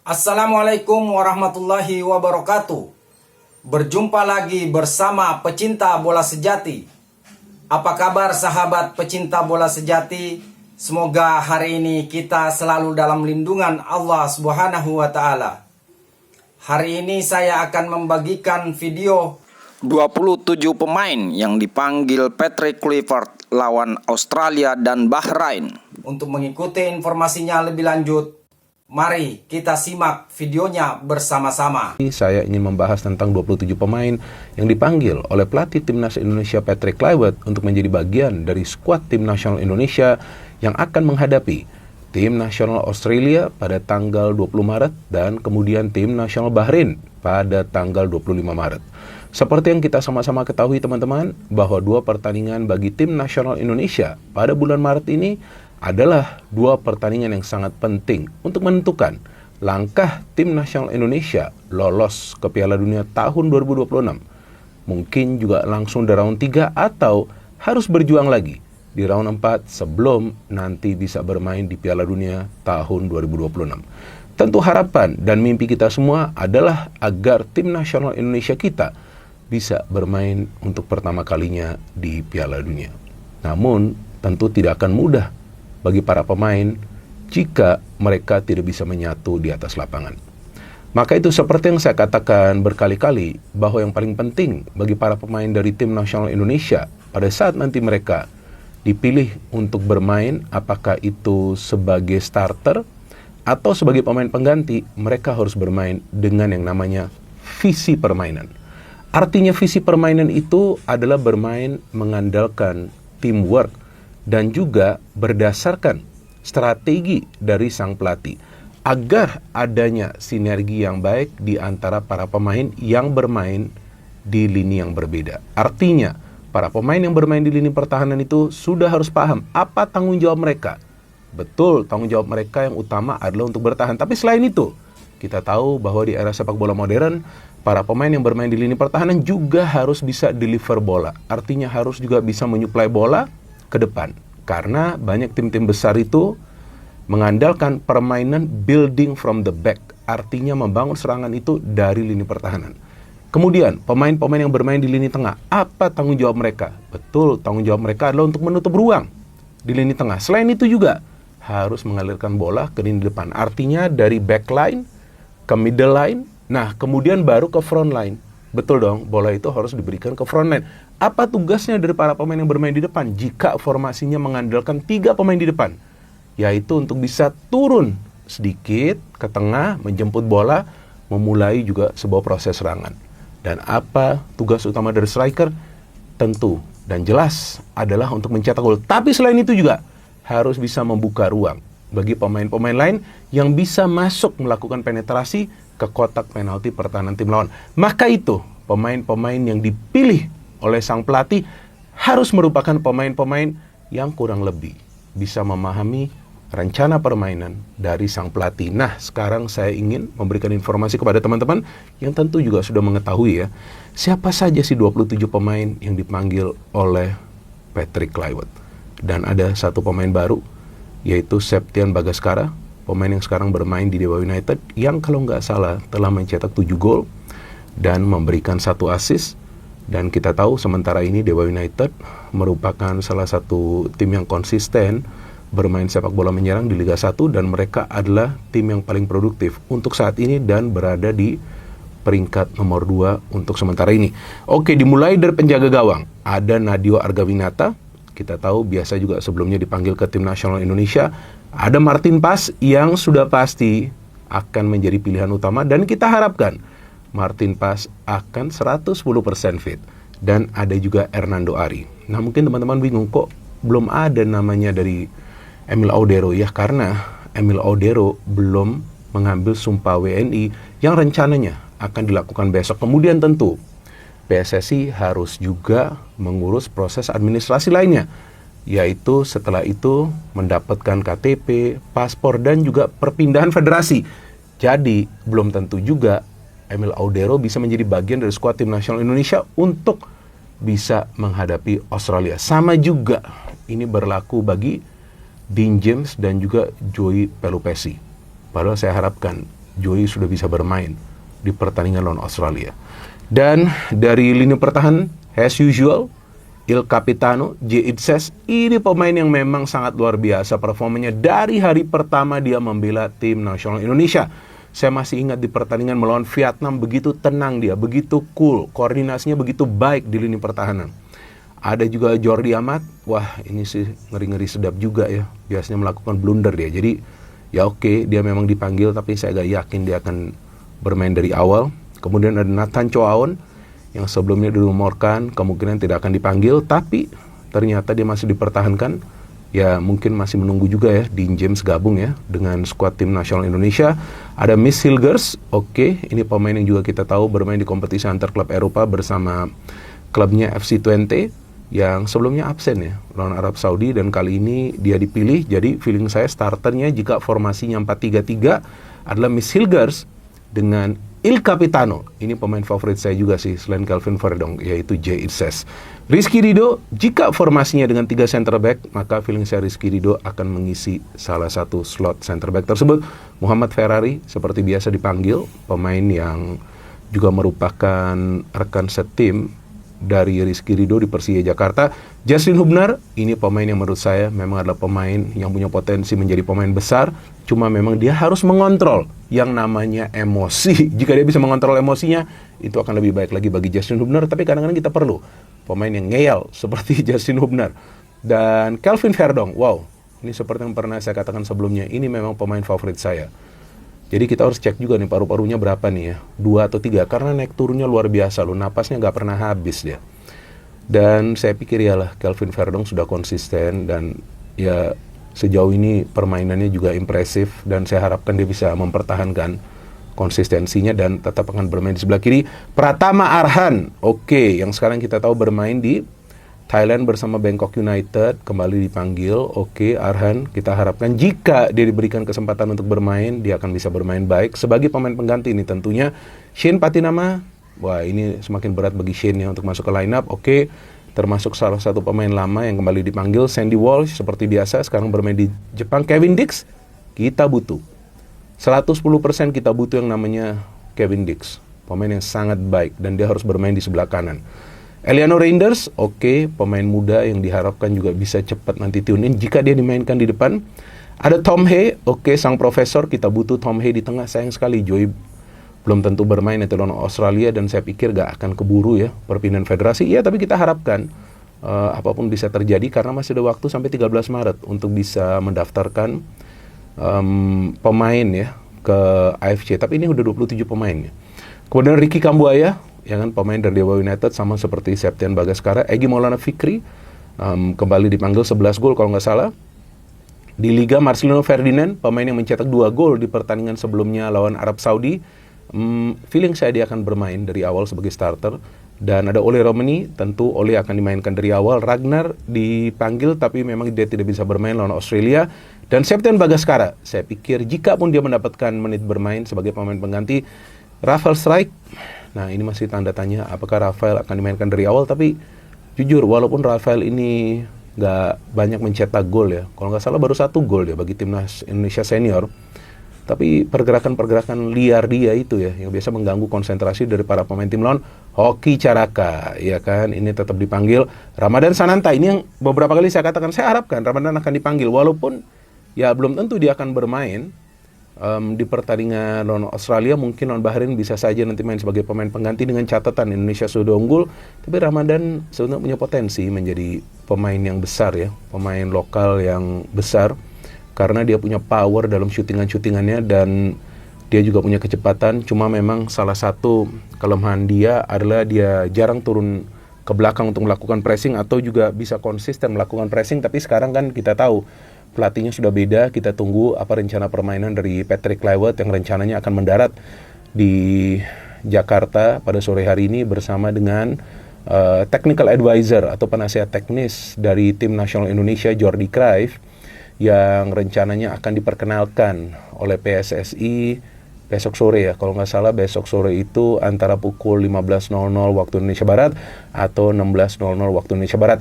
Assalamualaikum warahmatullahi wabarakatuh. Berjumpa lagi bersama pecinta bola sejati. Apa kabar sahabat pecinta bola sejati? Semoga hari ini kita selalu dalam lindungan Allah Subhanahu wa taala. Hari ini saya akan membagikan video 27 pemain yang dipanggil Patrick Kluivert lawan Australia dan Bahrain. Untuk mengikuti informasinya lebih lanjut, mari kita simak videonya bersama-sama. Saya ingin membahas tentang 27 pemain yang dipanggil oleh pelatih Timnas Indonesia Patrick Kluivert untuk menjadi bagian dari skuad Tim Nasional Indonesia yang akan menghadapi Tim Nasional Australia pada tanggal 20 Maret dan kemudian Tim Nasional Bahrain pada tanggal 25 Maret. Seperti yang kita sama-sama ketahui teman-teman, bahwa dua pertandingan bagi Tim Nasional Indonesia pada bulan Maret ini adalah dua pertandingan yang sangat penting untuk menentukan langkah Tim Nasional Indonesia lolos ke Piala Dunia tahun 2026. Mungkin juga langsung di round 3 atau harus berjuang lagi di round 4 sebelum nanti bisa bermain di Piala Dunia tahun 2026. Tentu harapan dan mimpi kita semua adalah agar Tim Nasional Indonesia kita bisa bermain untuk pertama kalinya di Piala Dunia. Namun tentu tidak akan mudah bagi para pemain jika mereka tidak bisa menyatu di atas lapangan. Maka itu seperti yang saya katakan berkali-kali, bahwa yang paling penting bagi para pemain dari Tim Nasional Indonesia pada saat nanti mereka dipilih untuk bermain, apakah itu sebagai starter atau sebagai pemain pengganti, mereka harus bermain dengan yang namanya visi permainan. Artinya visi permainan itu adalah bermain mengandalkan teamwork dan juga berdasarkan strategi dari sang pelatih agar adanya sinergi yang baik di antara para pemain yang bermain di lini yang berbeda. Artinya, para pemain yang bermain di lini pertahanan itu sudah harus paham apa tanggung jawab mereka. Betul, tanggung jawab mereka yang utama adalah untuk bertahan. Tapi selain itu, kita tahu bahwa di era sepak bola modern, para pemain yang bermain di lini pertahanan juga harus bisa deliver bola. Artinya harus juga bisa menyuplai bola ke depan. Karena banyak tim-tim besar itu mengandalkan permainan building from the back. Artinya membangun serangan itu dari lini pertahanan. Kemudian, pemain-pemain yang bermain di lini tengah, apa tanggung jawab mereka? Betul, tanggung jawab mereka adalah untuk menutup ruang di lini tengah. Selain itu juga harus mengalirkan bola ke lini depan. Artinya dari back line ke middle line, nah kemudian baru ke front line. Betul dong, bola itu harus diberikan ke front line. Apa tugasnya dari para pemain yang bermain di depan jika formasinya mengandalkan 3 pemain di depan? Yaitu untuk bisa turun sedikit ke tengah, menjemput bola, memulai juga sebuah proses serangan. Dan apa tugas utama dari striker? Tentu dan jelas adalah untuk mencetak gol. Tapi selain itu juga harus bisa membuka ruang bagi pemain-pemain lain yang bisa masuk melakukan penetrasi ke kotak penalti pertahanan tim lawan. Maka itu, pemain-pemain yang dipilih oleh sang pelatih harus merupakan pemain-pemain yang kurang lebih bisa memahami rencana permainan dari sang pelatih. Nah, sekarang saya ingin memberikan informasi kepada teman-teman yang tentu juga sudah mengetahui ya, siapa saja sih 27 pemain yang dipanggil oleh Patrick Kluivert. Dan ada satu pemain baru, yaitu Septian Bagaskara, pemain yang sekarang bermain di Dewa United, yang kalau nggak salah telah mencetak 7 gol dan memberikan 1 assist. Dan kita tahu sementara ini Dewa United merupakan salah satu tim yang konsisten bermain sepak bola menyerang di Liga 1, dan mereka adalah tim yang paling produktif untuk saat ini dan berada di peringkat nomor 2 untuk sementara ini. Oke, dimulai dari penjaga gawang. Ada Nadeo Argawinata, kita tahu biasa juga sebelumnya dipanggil ke Tim Nasional Indonesia. Ada Martin Pas yang sudah pasti akan menjadi pilihan utama, dan kita harapkan Martin Pas akan 110% fit. Dan ada juga Hernando Ari. Nah, mungkin teman-teman bingung kok belum ada namanya dari Emil Audero ya, karena Emil Audero belum mengambil sumpah WNI yang rencananya akan dilakukan besok. Kemudian tentu PSSI harus juga mengurus proses administrasi lainnya, yaitu setelah itu mendapatkan KTP, paspor, dan juga perpindahan federasi. Jadi belum tentu juga Emil Audero bisa menjadi bagian dari skuad Tim Nasional Indonesia untuk bisa menghadapi Australia. Sama juga ini berlaku bagi Dean James dan juga Joey Pelupessy. Padahal saya harapkan Joey sudah bisa bermain di pertandingan lawan Australia. Dan dari lini pertahanan, as usual, Il Capitano, J. Itzes, ini pemain yang memang sangat luar biasa performanya. Dari hari pertama dia membela tim nasional Indonesia. Saya masih ingat di pertandingan melawan Vietnam, begitu tenang dia, begitu cool, koordinasinya begitu baik di lini pertahanan. Ada juga Jordi Amat, wah ini sih ngeri-ngeri sedap juga ya, biasanya melakukan blunder dia. Jadi ya oke, dia memang dipanggil tapi saya gak yakin dia akan bermain dari awal. Kemudian ada Nathan Choaon yang sebelumnya dirumorkan kemungkinan tidak akan dipanggil, tapi ternyata dia masih dipertahankan. Ya mungkin masih menunggu juga ya Dean James gabung ya dengan skuad tim nasional Indonesia. Ada Miss Hilgers, oke, ini pemain yang juga kita tahu bermain di kompetisi antar klub Eropa bersama klubnya FC20 yang sebelumnya absen ya lawan Arab Saudi, dan kali ini dia dipilih. Jadi feeling saya starternya jika formasinya 4-3-3 adalah Miss Hilgers dengan Il Capitano. Ini pemain favorit saya juga sih selain Kelvin Verdong, yaitu J. Itzes. Rizky Ridho, jika formasinya dengan 3 center back, maka feeling saya Rizky Ridho akan mengisi salah satu slot center back tersebut. Muhammad Ferrari seperti biasa dipanggil, pemain yang juga merupakan rekan setim dari Rizky Ridho di Persija Jakarta. Justin Hubner, ini pemain yang menurut saya memang adalah pemain yang punya potensi menjadi pemain besar, cuma memang dia harus mengontrol yang namanya emosi. Jika dia bisa mengontrol emosinya, itu akan lebih baik lagi bagi Justin Hubner, tapi kadang-kadang kita perlu pemain yang ngeyel seperti Justin Hubner. Dan Kelvin Verdong, wow, ini seperti yang pernah saya katakan sebelumnya, ini memang pemain favorit saya. Jadi kita harus cek juga nih paru-parunya berapa nih ya, 2 atau 3, karena naik turunnya luar biasa loh, napasnya nggak pernah habis dia. Dan saya pikir yalah Kelvin Verdong sudah konsisten dan ya sejauh ini permainannya juga impresif, dan saya harapkan dia bisa mempertahankan konsistensinya dan tetap akan bermain di sebelah kiri. Pratama Arhan, oke, yang sekarang kita tahu bermain di Thailand bersama Bangkok United, kembali dipanggil. Oke, Arhan, kita harapkan jika dia diberikan kesempatan untuk bermain, dia akan bisa bermain baik. Sebagai pemain pengganti ini tentunya Shane Patinama, wah ini semakin berat bagi Shane ya untuk masuk ke lineup. Oke, termasuk salah satu pemain lama yang kembali dipanggil. Sandy Walsh seperti biasa sekarang bermain di Jepang. Kevin Dix, kita butuh 110% kita butuh yang namanya Kevin Dix, pemain yang sangat baik, dan dia harus bermain di sebelah kanan. Eliano Reinders, oke, pemain muda yang diharapkan juga bisa cepat nanti tune in jika dia dimainkan di depan. Ada Tom Hay, oke, sang profesor, kita butuh Tom Hay di tengah. Sayang sekali Joey belum tentu bermain itu lawan Australia, dan saya pikir gak akan keburu ya perpindahan federasi. Ya, tapi kita harapkan apapun bisa terjadi karena masih ada waktu sampai 13 Maret untuk bisa mendaftarkan pemain ya ke AFC. Tapi ini udah 27 pemain ya. Kemudian Ricky Kambuaya, ya kan, pemain dari Dewa United sama seperti Septian Bagaskara. Egy Maulana Fikri kembali dipanggil 11 gol kalau nggak salah. Di Liga, Marcelino Ferdinand, pemain yang mencetak 2 gol di pertandingan sebelumnya lawan Arab Saudi. Feeling saya dia akan bermain dari awal sebagai starter. Dan ada Ole Romani, tentu Ole akan dimainkan dari awal. Ragnar dipanggil tapi memang dia tidak bisa bermain lawan Australia. Dan Septian Bagaskara, saya pikir jika pun dia mendapatkan menit bermain sebagai pemain pengganti. Rafael Strijk, nah ini masih tanda tanya apakah Rafael akan dimainkan dari awal. Tapi jujur, walaupun Rafael ini gak banyak mencetak gol ya, kalau nggak salah baru 1 gol ya bagi timnas Indonesia senior, tapi pergerakan-pergerakan liar dia itu ya yang biasa mengganggu konsentrasi dari para pemain tim lawan. Hoki Caraka, ya kan, ini tetap dipanggil. Ramadan Sananta, ini yang beberapa kali saya katakan saya harapkan Ramadan akan dipanggil, walaupun ya belum tentu dia akan bermain di pertandingan lawan Australia. Mungkin lawan Bahrain bisa saja nanti main sebagai pemain pengganti dengan catatan Indonesia sudah unggul. Tapi Ramadan sebenarnya punya potensi menjadi pemain yang besar ya, pemain lokal yang besar, karena dia punya power dalam syutingannya dan dia juga punya kecepatan. Cuma memang salah satu kelemahan dia adalah dia jarang turun ke belakang untuk melakukan pressing atau juga bisa konsisten melakukan pressing. Tapi sekarang kan kita tahu pelatihnya sudah beda, kita tunggu apa rencana permainan dari Patrick Kluivert yang rencananya akan mendarat di Jakarta pada sore hari ini bersama dengan technical advisor atau penasihat teknis dari tim nasional Indonesia, Jordi Cruyff, yang rencananya akan diperkenalkan oleh PSSI besok sore ya. Kalau nggak salah besok sore itu antara pukul 15.00 waktu Indonesia Barat atau 16.00 waktu Indonesia Barat.